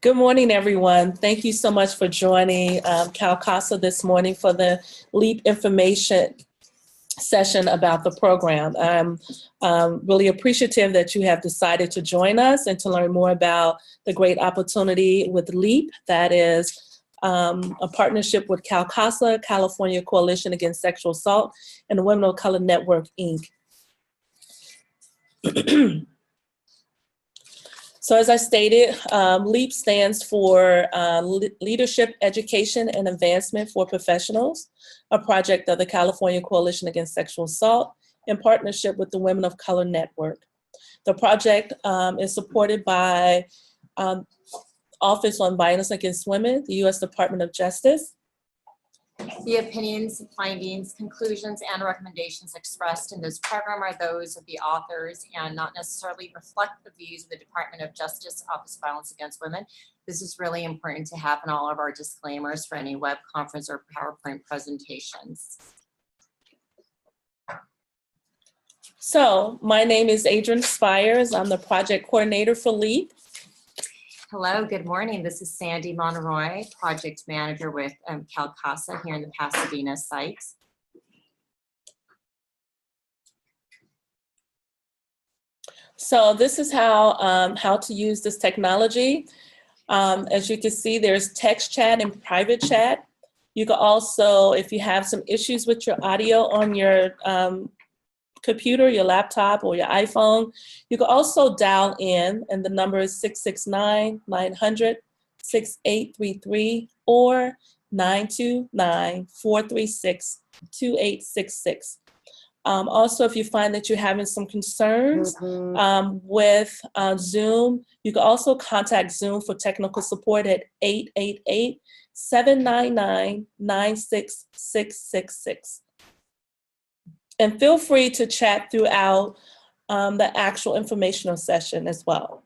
Good morning, everyone. Thank you so much for joining CalCASA this morning for the LEAP information session about the program. I'm really appreciative that you have decided to join us and to learn more about the great opportunity with LEAP. That is a partnership with CalCASA, California Coalition Against Sexual Assault, and the Women of Color Network, Inc. So as I stated, LEAP stands for Leadership, Education, and Advancement for Professionals, a project of the California Coalition Against Sexual Assault in partnership with the Women of Color Network. The project is supported by Office on Violence Against Women, the U.S. Department of Justice. The opinions, findings, conclusions, and recommendations expressed in this program are those of the authors and not necessarily reflect the views of the Department of Justice Office of Violence Against Women. This is really important to have in all of our disclaimers for any web conference or PowerPoint presentations. So my name is Adrienne Spires. I'm the project coordinator for LEAP. Hello, good morning. This is Sandy Monroy, project manager with CalCASA here in the Pasadena site. So this is how to use this technology. As you can see, there's text chat and private chat. You can also, if you have some issues with your audio on your computer, your laptop, or your iPhone, you can also dial in, and the number is 669-900-6833 or 929-436-2866. Also, if you find that you're having some concerns with Zoom, you can also contact Zoom for technical support at 888-799-96666. And feel free to chat throughout the actual informational session as well.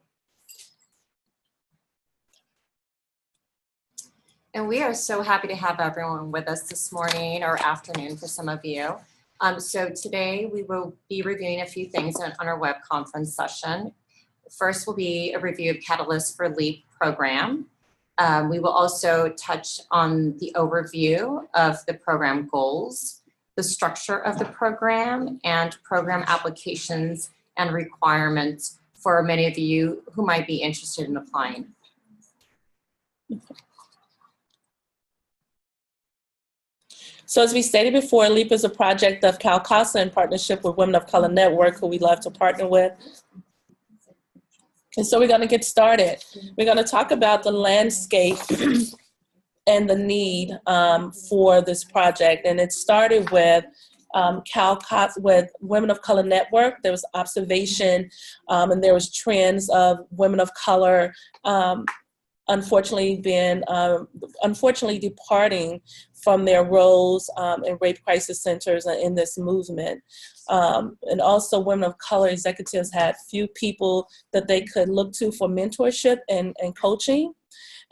And we are so happy to have everyone with us this morning or afternoon for some of you. So today we will be reviewing a few things on our web conference session. First will be a review of Catalyst for LEAP program. We will also touch on the overview of the program goals, the structure of the program, and program applications and requirements for many of you who might be interested in applying. So as we stated before, LEAP is a project of CalCASA in partnership with Women of Color Network, who we love to partner with. And so we're going to get started. We're going to talk about the landscape and the need for this project. And it started with CalCASA, with Women of Color Network. There was observation and there was trends of women of color unfortunately departing from their roles in rape crisis centers in this movement. And also women of color executives had few people that they could look to for mentorship and coaching.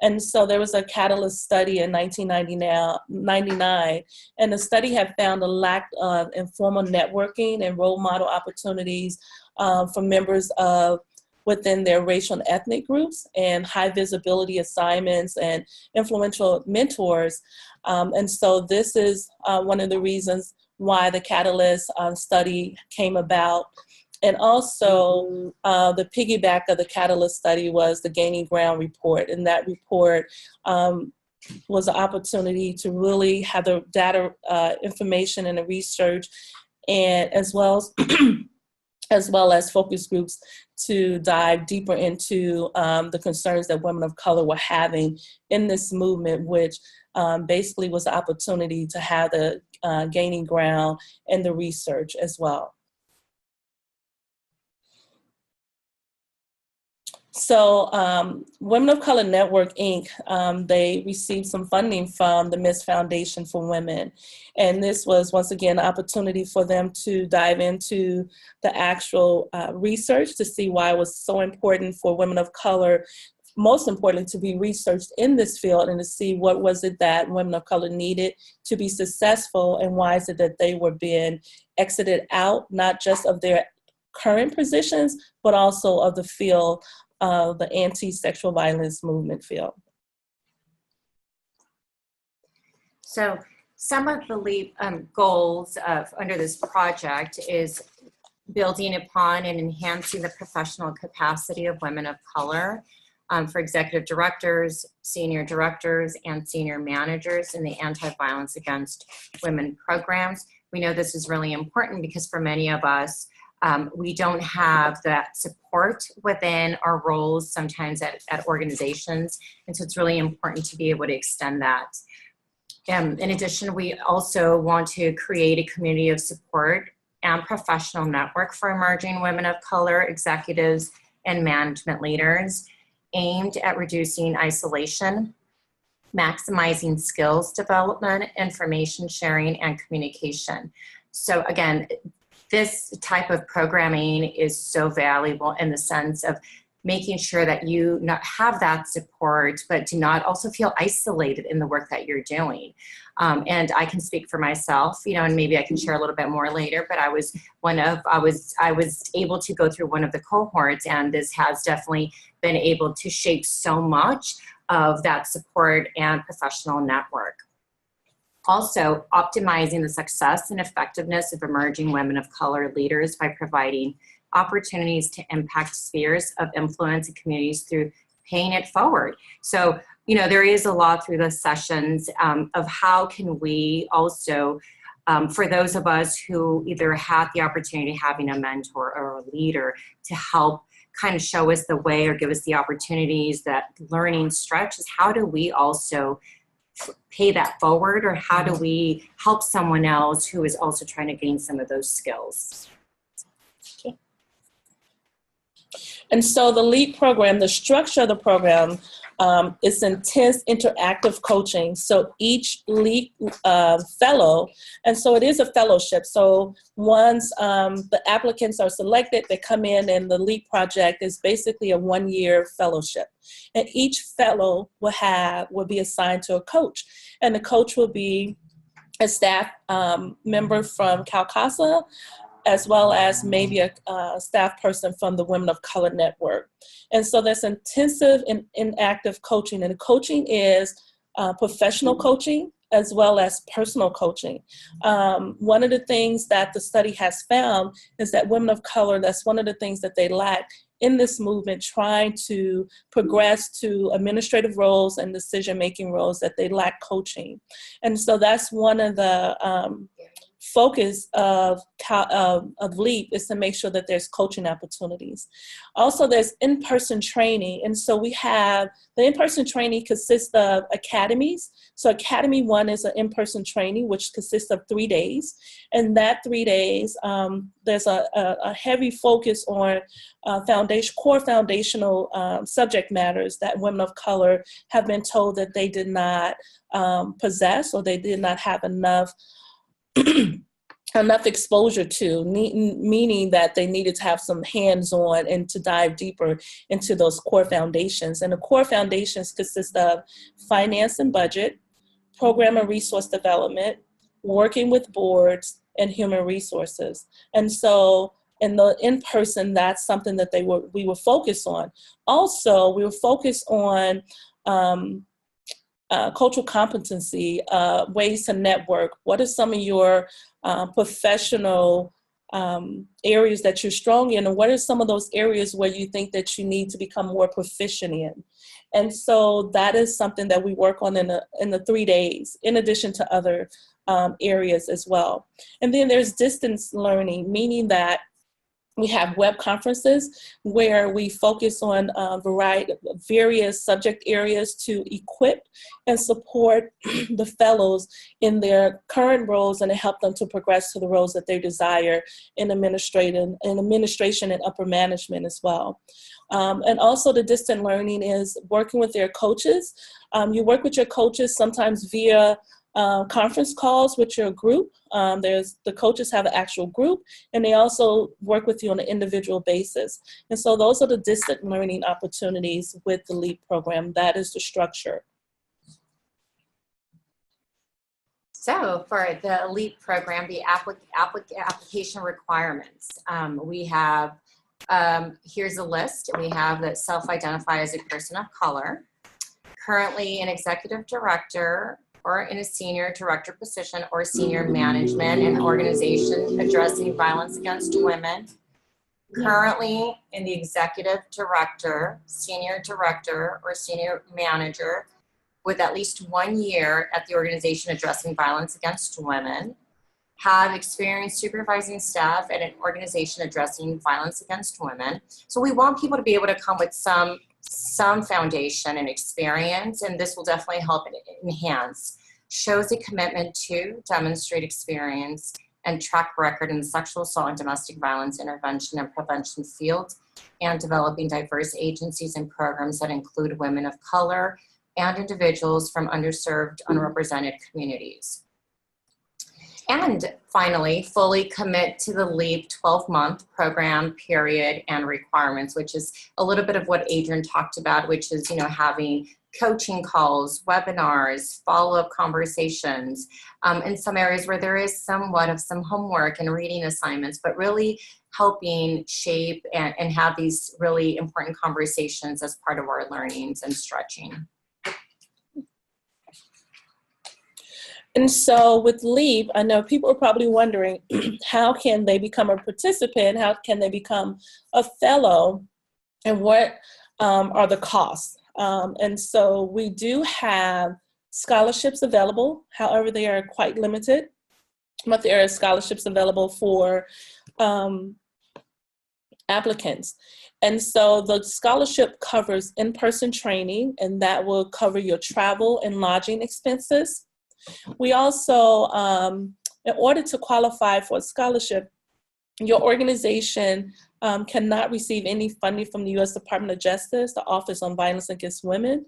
And so there was a Catalyst study in 1999, and the study had found a lack of informal networking and role model opportunities for members of within their racial and ethnic groups, and high visibility assignments and influential mentors. And so this is one of the reasons why the Catalyst study came about. And also the piggyback of the Catalyst study was the Gaining Ground report. And that report was an opportunity to really have the data information and the research, and as well as focus groups to dive deeper into the concerns that women of color were having in this movement, which basically was the opportunity to have the Gaining Ground and the research as well. So Women of Color Network, Inc., they received some funding from the Miss Foundation for Women. And this was, once again, an opportunity for them to dive into the actual research to see why it was so important for women of color, most importantly, to be researched in this field and to see what was it that women of color needed to be successful, and why is it that they were being exited out, not just of their current positions, but also of the field the anti-sexual violence movement field. So some of the LEAP goals under this project is building upon and enhancing the professional capacity of women of color for executive directors, senior directors, and senior managers in the anti-violence against women programs. We know this is really important because for many of us, we don't have that support within our roles sometimes at organizations, and so it's really important to be able to extend that. In addition, we also want to create a community of support and professional network for emerging women of color, executives, and management leaders aimed at reducing isolation, maximizing skills development, information sharing, and communication. So again, this type of programming is so valuable in the sense of making sure that you not have that support, but do not also feel isolated in the work that you're doing. And I can speak for myself, you know, and maybe I can share a little bit more later, but I was able to go through one of the cohorts, and this has definitely been able to shape so much of that support and professional network. Also, optimizing the success and effectiveness of emerging women of color leaders by providing opportunities to impact spheres of influence in communities through paying it forward. So, you know, there is a lot through the sessions of how can we also, for those of us who either had the opportunity of having a mentor or a leader to help kind of show us the way or give us the opportunities that learning stretches, how do we also pay that forward, or how do we help someone else who is also trying to gain some of those skills? And so the LEAP program, the structure of the program is intense interactive coaching. So each LEAP fellow, and so it is a fellowship. So once the applicants are selected, they come in, and the LEAP project is basically a one-year fellowship. And each fellow will be assigned to a coach. And the coach will be a staff member from CalCASA, as well as maybe a staff person from the Women of Color Network. And so there's intensive and inactive coaching, and coaching is professional coaching as well as personal coaching. One of the things that the study has found is that women of color, that's one of the things that they lack in this movement, trying to progress to administrative roles and decision-making roles, that they lack coaching. And so that's one of the focus of LEAP, is to make sure that there's coaching opportunities. Also, there's in-person training. And so we have, the in-person training consists of academies. So Academy 1 is an in-person training, which consists of 3 days. And that 3 days, there's a heavy focus on core foundational subject matters that women of color have been told that they did not possess, or they did not have enough exposure to, meaning that they needed to have some hands-on and to dive deeper into those core foundations. And the core foundations consist of finance and budget, program and resource development, working with boards, and human resources. And so in the in-person, that's something that we were focused on. Also, we were focused on cultural competency, ways to network. What are some of your professional areas that you're strong in, and what are some of those areas where you think that you need to become more proficient in? And so that is something that we work on in the 3 days, in addition to other areas as well. And then there's distance learning, meaning that we have web conferences where we focus on various subject areas to equip and support the fellows in their current roles, and to help them to progress to the roles that they desire in administration and upper management as well. And also the distant learning is working with their coaches. You work with your coaches sometimes via conference calls with your group. The coaches have an actual group, and they also work with you on an individual basis. And so those are the distant learning opportunities with the LEAP program. That is the structure. So for the LEAP program, the application requirements, we have Here's a list we have that self-identify as a person of color, currently an executive director or in a senior director position or senior management in an organization addressing violence against women, currently in the executive director, senior director, or senior manager with at least 1 year at the organization addressing violence against women, have experience supervising staff at an organization addressing violence against women. So we want people to be able to come with some foundation and experience, and this will definitely help enhance. Shows a commitment to demonstrate experience and track record in the sexual assault and domestic violence intervention and prevention fields, and developing diverse agencies and programs that include women of color and individuals from underserved, unrepresented communities. And finally, fully commit to the LEAP 12-month program period and requirements, which is a little bit of what Adrian talked about, which is, having coaching calls, webinars, follow-up conversations, in some areas where there is somewhat of some homework and reading assignments, but really helping shape and have these really important conversations as part of our learnings and stretching. And so with LEAP, I know people are probably wondering, how can they become a participant? How can they become a fellow? And what are the costs? And so we do have scholarships available. However, they are quite limited, but there are scholarships available for applicants. And so the scholarship covers in-person training, and that will cover your travel and lodging expenses. We also, in order to qualify for a scholarship, your organization cannot receive any funding from the U.S. Department of Justice, the Office on Violence Against Women,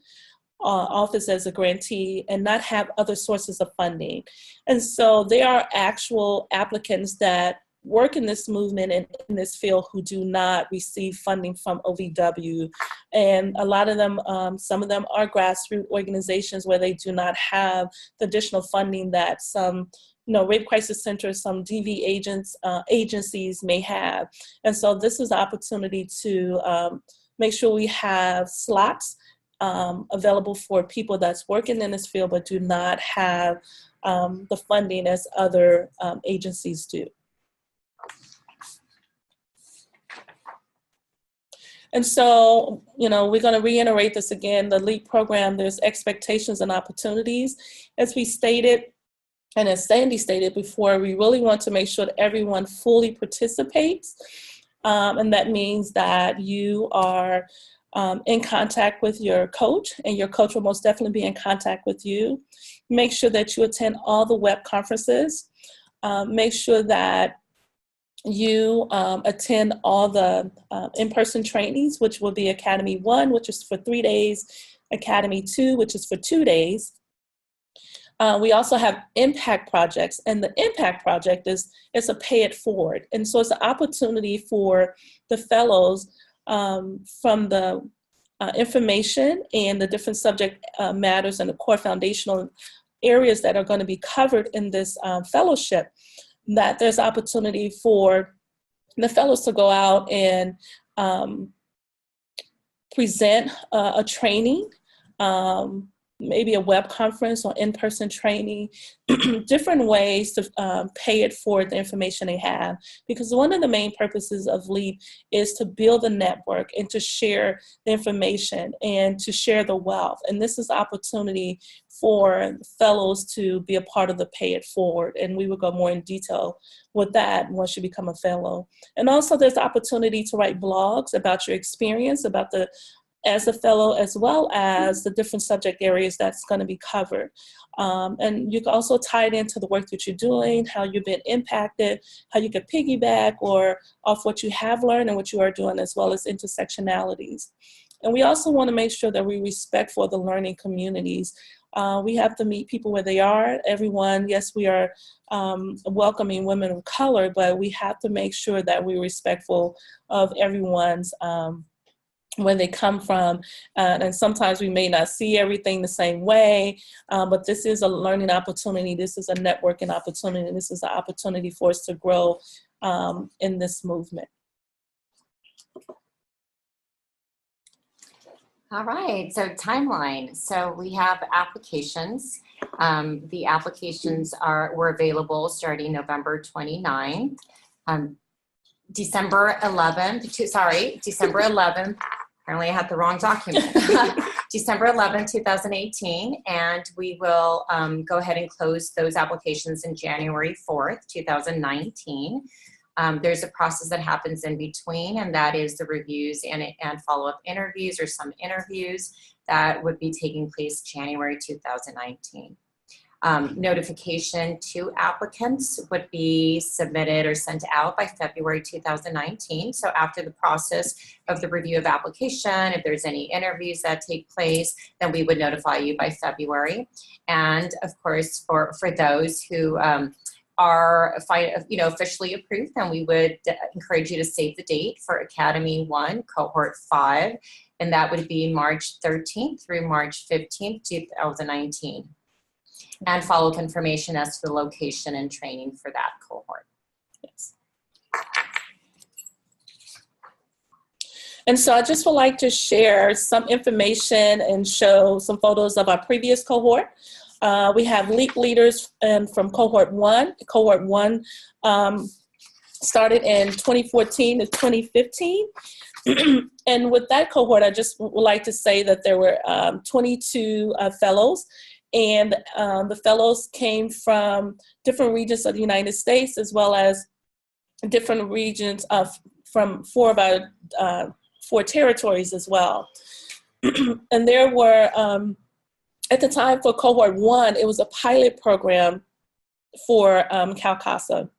office as a grantee, and not have other sources of funding. And so there are actual applicants that work in this movement and in this field who do not receive funding from OVW. And a lot of them, some of them are grassroots organizations where they do not have the additional funding that some rape crisis centers, some DV agencies may have. And so this is the opportunity to make sure we have slots available for people that's working in this field but do not have the funding as other agencies do. And so, we're going to reiterate this again, the LEAP program, there's expectations and opportunities. As we stated, and as Sandy stated before, we really want to make sure that everyone fully participates. And that means that you are in contact with your coach, and your coach will most definitely be in contact with you. Make sure that you attend all the web conferences. Make sure that you attend all the in-person trainings, which will be Academy 1, which is for 3 days, Academy 2, which is for 2 days. We also have impact projects, and the impact project is a pay it forward. And so it's an opportunity for the fellows from the information and the different subject matters and the core foundational areas that are going to be covered in this fellowship, that there's opportunity for the fellows to go out and present a training, maybe a web conference or in-person training, different ways to pay it forward the information they have. Because one of the main purposes of LEAP is to build a network and to share the information and to share the wealth. And this is opportunity for fellows to be a part of the pay it forward. And we will go more in detail with that once you become a fellow. And also there's opportunity to write blogs about your experience, about as a fellow, as well as the different subject areas that's going to be covered. And you can also tie it into the work that you're doing, how you've been impacted, how you can piggyback or off what you have learned and what you are doing, as well as intersectionalities. And we also want to make sure that we respect for the learning communities. We have to meet people where they are. Everyone, yes, we are welcoming women of color, but we have to make sure that we're respectful of everyone's where they come from, and sometimes we may not see everything the same way, but this is a learning opportunity, this is a networking opportunity, and this is an opportunity for us to grow in this movement. All right, so timeline. So we have applications. The applications were available starting November 29th. December 11th, apparently I had the wrong document. December 11th, 2018, and we will go ahead and close those applications in January 4th, 2019. There's a process that happens in between, and that is the reviews and follow-up interviews, or some interviews that would be taking place January 2019. Notification to applicants would be submitted or sent out by February 2019. So after the process of the review of application, if there's any interviews that take place, then we would notify you by February. And of course, for those who are officially approved, then we would encourage you to save the date for Academy 1, Cohort 5, and that would be March 13th through March 15th, 2019. And follow-up information as to the location and training for that cohort. Yes. And so I just would like to share some information and show some photos of our previous cohort. We have LEAP leaders from Cohort 1. Cohort 1 started in 2014 to 2015. And with that cohort, I just would like to say that there were 22 fellows. And the fellows came from different regions of the United States, as well as different regions from 4 of our 4 territories as well. And there were, at the time for Cohort 1, it was a pilot program for CalCASA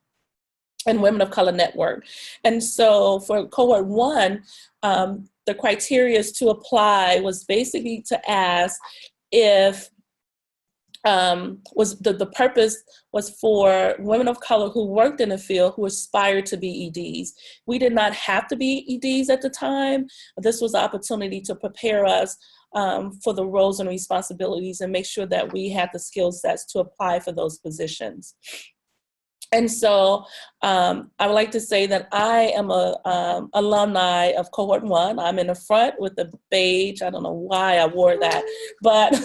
and Women of Color Network. And so for Cohort 1, the criteria to apply was basically to ask if the purpose was for women of color who worked in the field who aspired to be EDs. We did not have to be EDs at the time. This was an opportunity to prepare us for the roles and responsibilities and make sure that we had the skill sets to apply for those positions. And so I would like to say that I am a alumni of Cohort 1. I'm in the front with the beige. I don't know why I wore that, but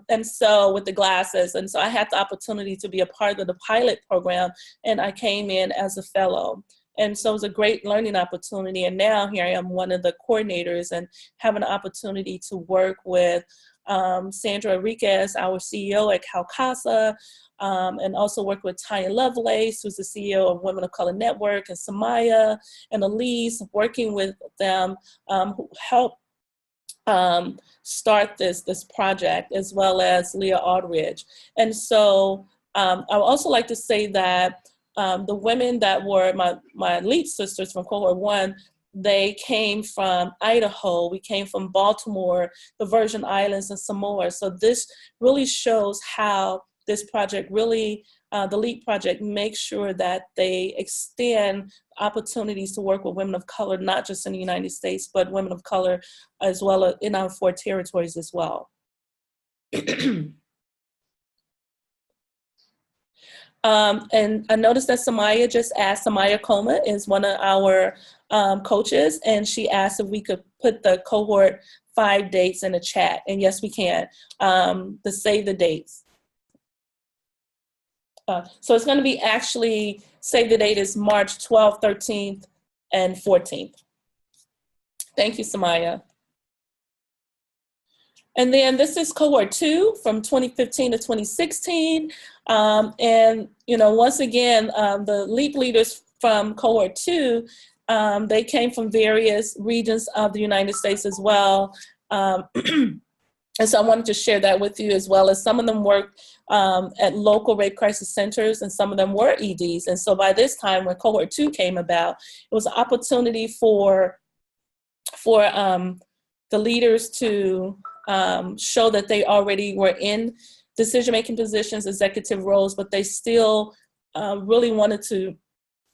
and so with the glasses. And so I had the opportunity to be a part of the pilot program, and I came in as a fellow. And so it was a great learning opportunity. And now here I am, one of the coordinators, and have an opportunity to work with Sandra Enriquez, our CEO at CalCASA, and also work with Tanya Lovelace, who's the CEO of Women of Color Network, and Samaya and Elise, working with them who helped start this project, as well as Leah Aldridge. And so I would also like to say that the women that were my LEAP sisters from Cohort 1, they came from Idaho, we came from Baltimore, the Virgin Islands, and Samoa. So this really shows how this project really, the LEAP project, makes sure that they extend opportunities to work with women of color, not just in the United States, but women of color as well as in our 4 territories as well. And I noticed that Samaya just asked, Samaya Coma is one of our coaches, and she asked if we could put the Cohort 5 dates in the chat. And yes, we can, to save the dates. So it's going to be actually, save the date is March 12th, 13th, and 14th. Thank you, Samaya. And then this is Cohort 2 from 2015 to 2016. And, you know, once again, the LEAP leaders from Cohort 2, they came from various regions of the United States as well. And so I wanted to share that with you, as well as some of them worked at local rape crisis centers, and some of them were EDs. And so by this time, when Cohort 2 came about, it was an opportunity for the leaders to show that they already were in decision-making positions, executive roles, but they still really wanted to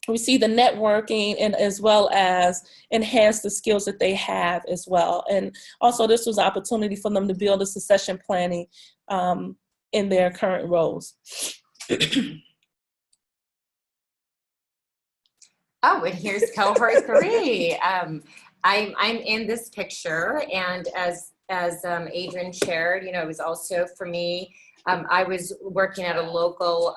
receive the networking and as well as enhance the skills that they have as well. And also this was an opportunity for them to build a succession planning in their current roles. Oh, and here's Cohort 3. I'm in this picture, and as Adrian shared, you know, it was also for me. I was working at a local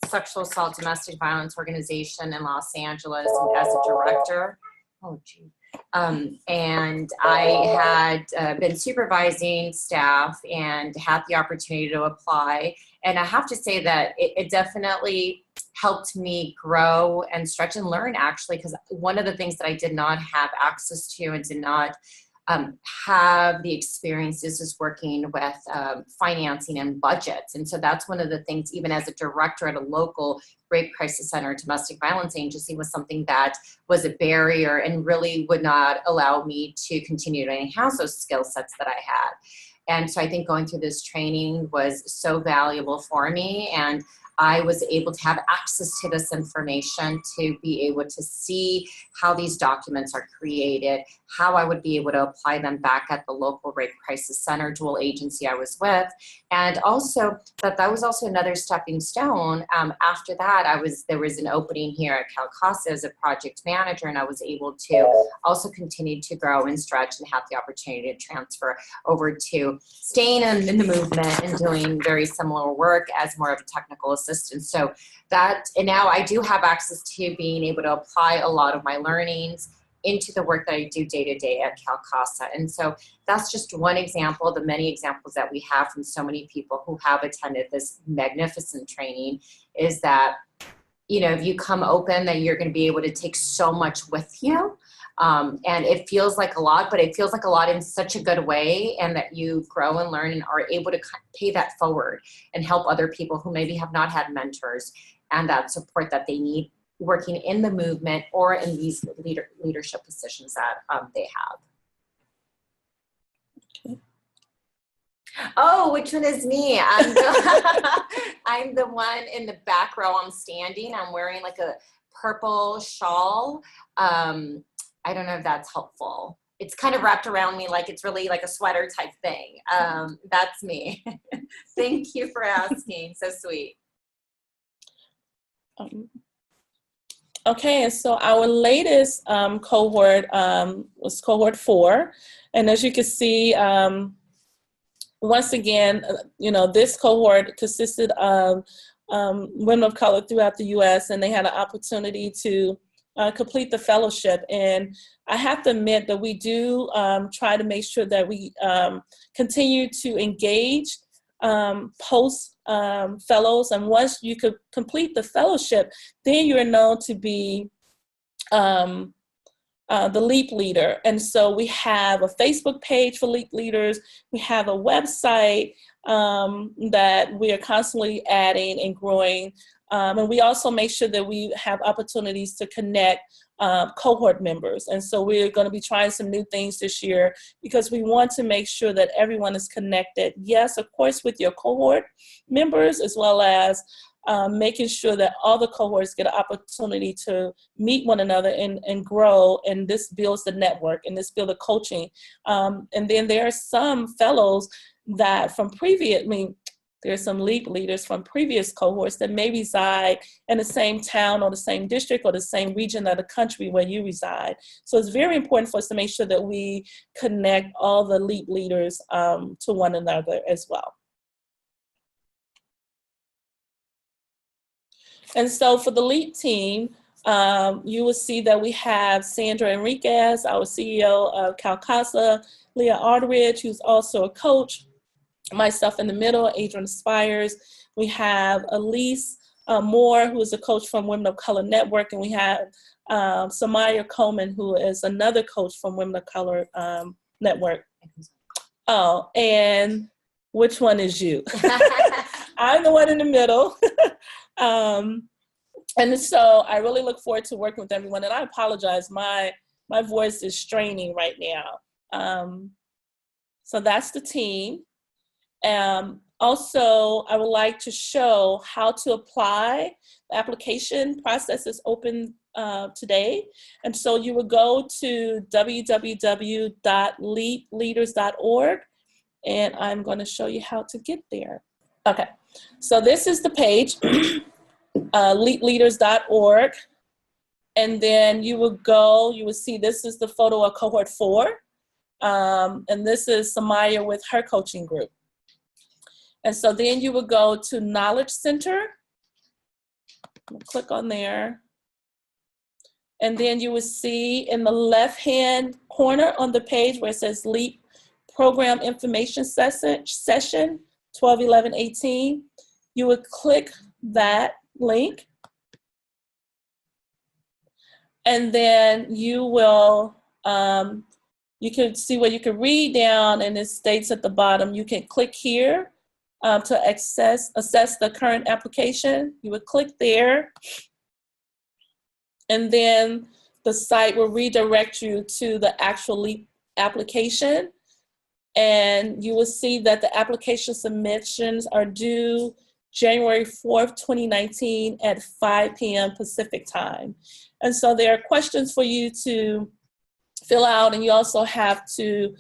sexual assault, domestic violence organization in Los Angeles as a director. Oh, gee. And I had been supervising staff and had the opportunity to apply. And I have to say that it definitely helped me grow and stretch and learn, actually, because one of the things that I did not have access to and did not have the experiences is working with financing and budgets. And so that's one of the things, even as a director at a local rape crisis center, domestic violence agency, was something that was a barrier and really would not allow me to continue to enhance those skill sets that I had. And so I think going through this training was so valuable for me, and I was able to have access to this information to be able to see how these documents are created, how I would be able to apply them back at the local rape crisis center, dual agency I was with. And also that was also another stepping stone. After that, there was an opening here at CalCASA as a project manager, and I was able to also continue to grow and stretch and have the opportunity to transfer over to staying in the movement and doing very similar work as more of a technical assistant. So and now I do have access to being able to apply a lot of my learnings into the work that I do day to day at CalCASA. And so that's just one example, the many examples that we have from so many people who have attended this magnificent training, is that, you know, if you come open, that you're going to be able to take so much with you. And it feels like a lot, but it feels like a lot in such a good way, and that you grow and learn and are able to pay that forward and help other people who maybe have not had mentors and that support that they need working in the movement or in these leadership positions that they have. Okay. Oh, which one is me? I'm the one in the back row. I'm standing. I'm wearing like a purple shawl. I don't know if that's helpful. It's kind of wrapped around me like it's really like a sweater type thing. That's me. Thank you for asking. So sweet. Okay, and so our latest cohort was cohort 4. And as you can see, once again, you know, this cohort consisted of women of color throughout the U.S., and they had an opportunity to complete the fellowship. And I have to admit that we do try to make sure that we continue to engage post fellows, and once you could complete the fellowship, then you're known to be the LEAP leader. And so we have a Facebook page for LEAP leaders. We have a website that we are constantly adding and growing. And we also make sure that we have opportunities to connect cohort members. And so we're going to be trying some new things this year, because we want to make sure that everyone is connected. Yes, of course, with your cohort members, as well as making sure that all the cohorts get an opportunity to meet one another and grow. And this builds the network, and this builds the coaching. And then there are some fellows that from there's some LEAP leaders from previous cohorts that may reside in the same town or the same district or the same region of the country where you reside. So it's very important for us to make sure that we connect all the LEAP leaders to one another as well. And so for the LEAP team, you will see that we have Sandra Enriquez, our CEO of CalCASA, Leah Aldridge, who's also a coach, myself in the middle, Adrian Spires. We have Elise Moore, who is a coach from Women of Color Network, and we have Samaya Coleman, who is another coach from Women of Color Network. Oh, and which one is you? I'm the one in the middle. And so I really look forward to working with everyone. And I apologize, my voice is straining right now. So that's the team. Also, I would like to show how to apply. The application process is open today. And so you will go to www.leapleaders.org, and I'm going to show you how to get there. Okay, so this is the page, leapleaders.org. And then you would see this is the photo of cohort 4. And this is Samaya with her coaching group. And so then you would go to Knowledge Center. Click on there. And then you would see in the left-hand corner on the page where it says LEAP Program Information Session 12/11/18. You would click that link. And then you will, you can see where you can read down, and it states at the bottom, you can click here to assess the current application. You would click there, and then the site will redirect you to the actual LEAP application. And you will see that the application submissions are due January 4th, 2019 at 5 p.m. Pacific time. And so there are questions for you to fill out, and you also have to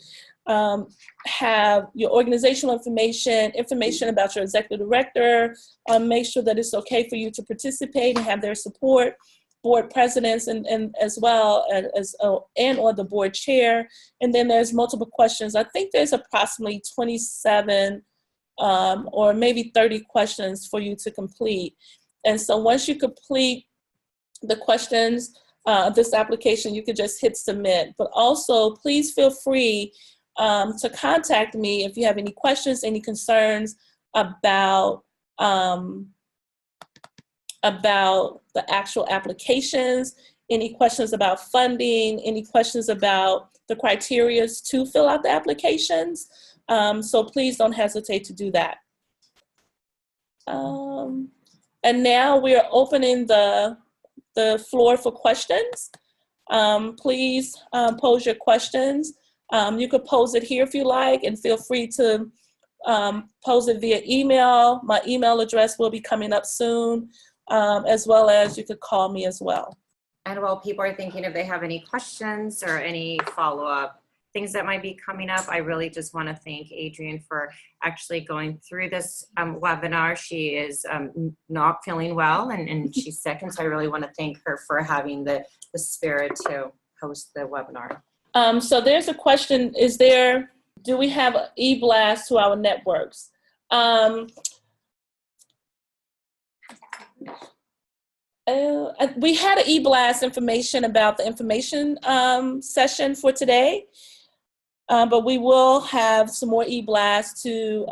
have your organizational information about your executive director, make sure that it's okay for you to participate and have their support, board presidents, and as well as and or the board chair. And then there's multiple questions. I think there's approximately 27 or maybe 30 questions for you to complete. And so once you complete the questions of this application, you can just hit submit. But also, please feel free to contact me if you have any questions, any concerns about the actual applications, any questions about funding, any questions about the criteria to fill out the applications. So please don't hesitate to do that. And now we are opening the floor for questions. Please pose your questions. You could pose it here if you like, and feel free to pose it via email. My email address will be coming up soon, as well as you could call me as well. And while people are thinking if they have any questions or any follow-up things that might be coming up, I really just want to thank Adrienne for actually going through this webinar. She is not feeling well, and she's sick, and so I really want to thank her for having the spirit to host the webinar. So there's a question, do we have an e-blast to our networks? We had an e-blast information about the information session for today, but we will have some more e-blasts to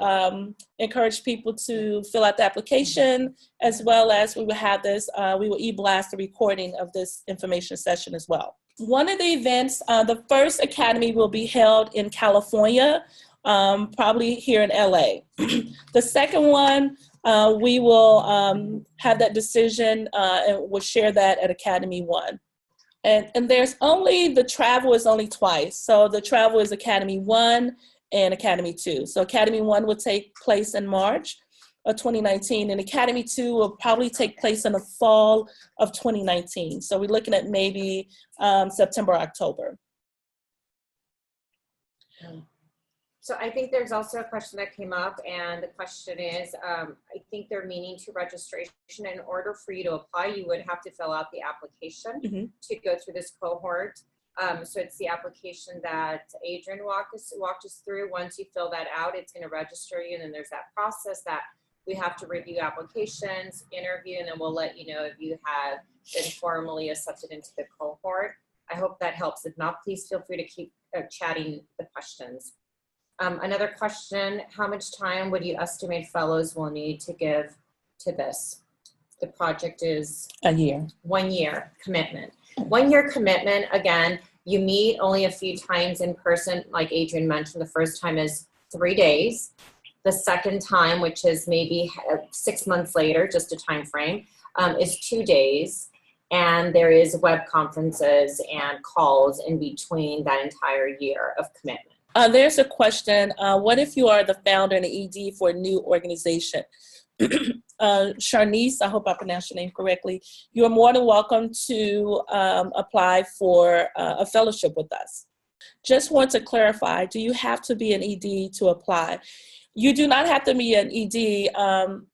encourage people to fill out the application, as well as we will have this, we will e-blast the recording of this information session as well. One of the events, the first academy will be held in California, probably here in LA. The second one, we will have that decision and we'll share that at Academy 1. And there's only, the travel is only twice. So the travel is Academy 1 and Academy 2. So Academy 1 will take place in March of 2019, and Academy 2 will probably take place in the fall of 2019. So we're looking at maybe September, October. So I think there's also a question that came up, and the question is, I think they're meaning to registration. In order for you to apply, you would have to fill out the application to go through this cohort. So it's the application that Adrienne walked us through. Once you fill that out, it's going to register you, and then there's that process that we have to review applications, interview, and then we'll let you know if you have been formally accepted into the cohort. I hope that helps. If not, please feel free to keep chatting the questions. Another question, how much time would you estimate fellows will need to give to this? The project is a year. 1 year commitment. 1 year commitment, again, you meet only a few times in person. Like Adrienne mentioned, the first time is 3 days. The second time, which is maybe 6 months later, just a time frame, is 2 days. And there is web conferences and calls in between that entire year of commitment. There's a question, what if you are the founder and the ED for a new organization? Sharnice, I hope I pronounced your name correctly, you're more than welcome to apply for a fellowship with us. Just want to clarify, do you have to be an ED to apply? You do not have to be an ED,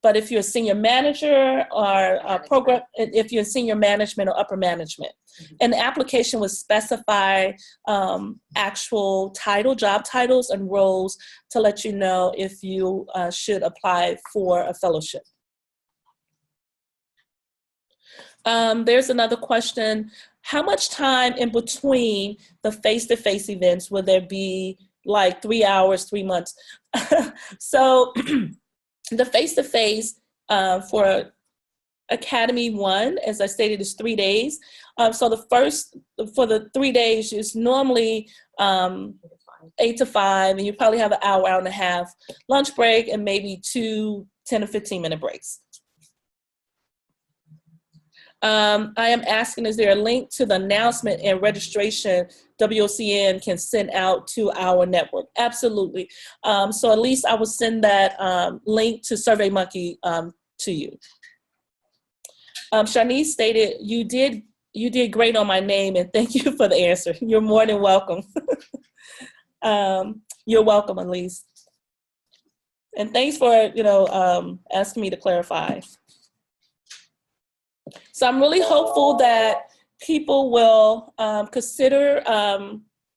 but if you're a senior manager or a program, if you're senior management or upper management, and the application would specify actual title, job titles and roles to let you know if you should apply for a fellowship. There's another question. How much time in between the face-to-face events will there be, like 3 hours, 3 months? So the face-to-face for Academy 1, as I stated, is 3 days. So for the 3 days is normally 8 to 5, and you probably have an hour, hour and a half lunch break, and maybe 2 10 or 15-minute breaks. I am asking, is there a link to the announcement and registration WOCN can send out to our network? Absolutely. So at least I will send that link to SurveyMonkey to you. Shanice stated, you did great on my name, and thank you for the answer. You're more than welcome. You're welcome, Elise. And thanks for asking me to clarify. So I'm really hopeful that people will consider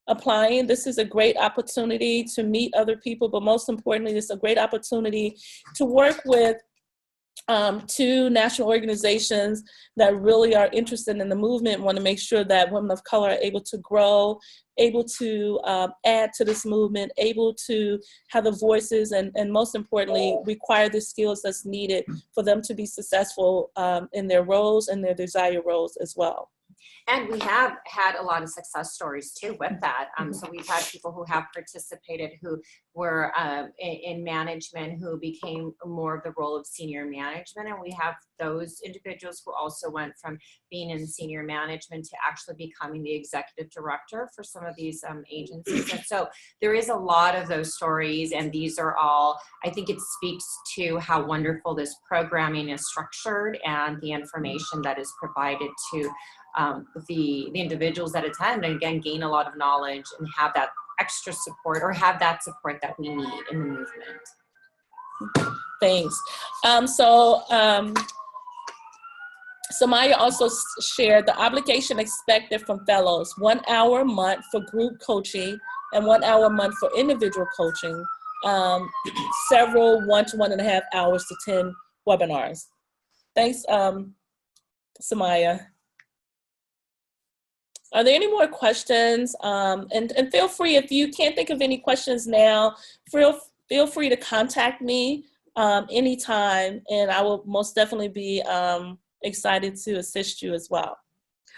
applying. This is a great opportunity to meet other people, but most importantly, it's a great opportunity to work with 2 national organizations that really are interested in the movement, want to make sure that women of color are able to grow, able to add to this movement, able to have the voices, and most importantly, require the skills that's needed for them to be successful in their roles and their desired roles as well. And we have had a lot of success stories too with that. So we've had people who have participated who were in management who became more of the role of senior management. And we have those individuals who also went from being in senior management to actually becoming the executive director for some of these agencies. And so there is a lot of those stories, and these are all, I think it speaks to how wonderful this programming is structured and the information that is provided to the individuals that attend, and again, gain a lot of knowledge and have that extra support, or have that support that we need in the movement. Thanks. Samaya also shared the obligation expected from fellows: 1 hour a month for group coaching and 1 hour a month for individual coaching, several 1 to 1.5 hours to 10 webinars. Thanks, Samaya. Are there any more questions? And feel free, if you can't think of any questions now, feel free to contact me anytime, and I will most definitely be excited to assist you as well.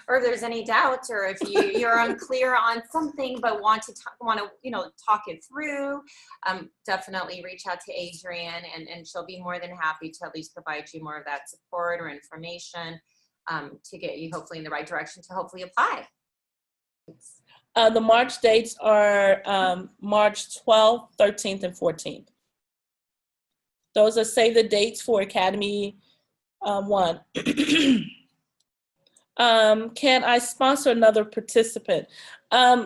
Or if there's any doubts, or if you're unclear on something but want to talk it through, definitely reach out to Adrienne, and she'll be more than happy to at least provide you more of that support or information to get you hopefully in the right direction to hopefully apply. The March dates are March 12th, 13th, and 14th. Those are save the dates for Academy 1. Can I sponsor another participant?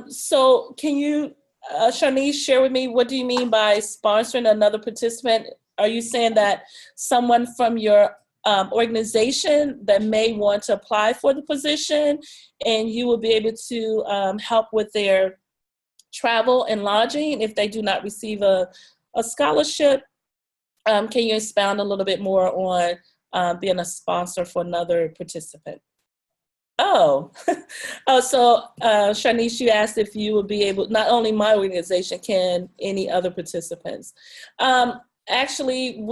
So can you, Shanice, share with me, what do you mean by sponsoring another participant? Are you saying that someone from your organization that may want to apply for the position, and you will be able to help with their travel and lodging if they do not receive a scholarship? Can you expound a little bit more on being a sponsor for another participant? So Shanice, you asked if you would be able, not only my organization, can any other participants? Actually,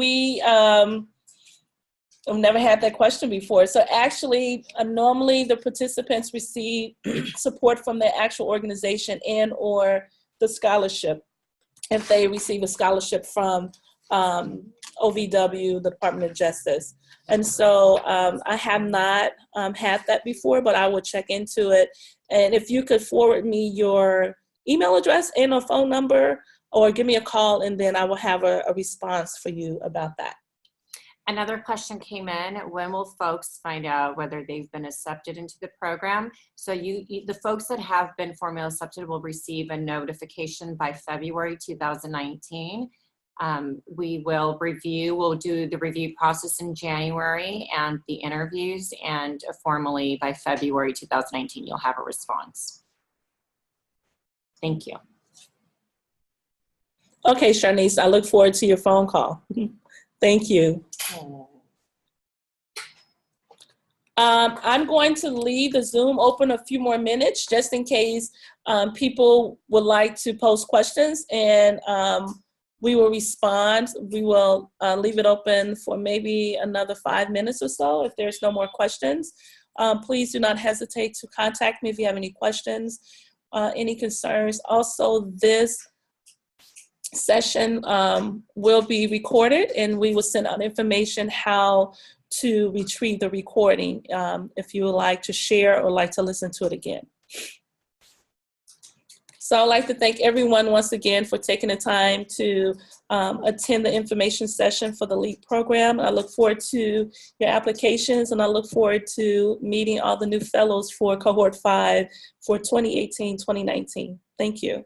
I've never had that question before. So actually, normally the participants receive support from their actual organization and or the scholarship if they receive a scholarship from OVW, the Department of Justice. And so I have not had that before, but I will check into it. And if you could forward me your email address and a phone number, or give me a call, and then I will have a response for you about that. Another question came in, when will folks find out whether they've been accepted into the program? So the folks that have been formally accepted will receive a notification by February 2019. We'll do the review process in January and the interviews, and formally by February 2019, you'll have a response. Thank you. Okay, Sharnice, I look forward to your phone call. Thank you. I'm going to leave the Zoom open a few more minutes just in case people would like to pose questions, and we will respond. We will leave it open for maybe another 5 minutes or so. If there's no more questions, please do not hesitate to contact me if you have any questions, any concerns. Also, this session will be recorded, and we will send out information how to retrieve the recording if you would like to share or like to listen to it again. So I'd like to thank everyone once again for taking the time to attend the information session for the LEAP program. I look forward to your applications, and I look forward to meeting all the new fellows for cohort 5 for 2018-2019. Thank you.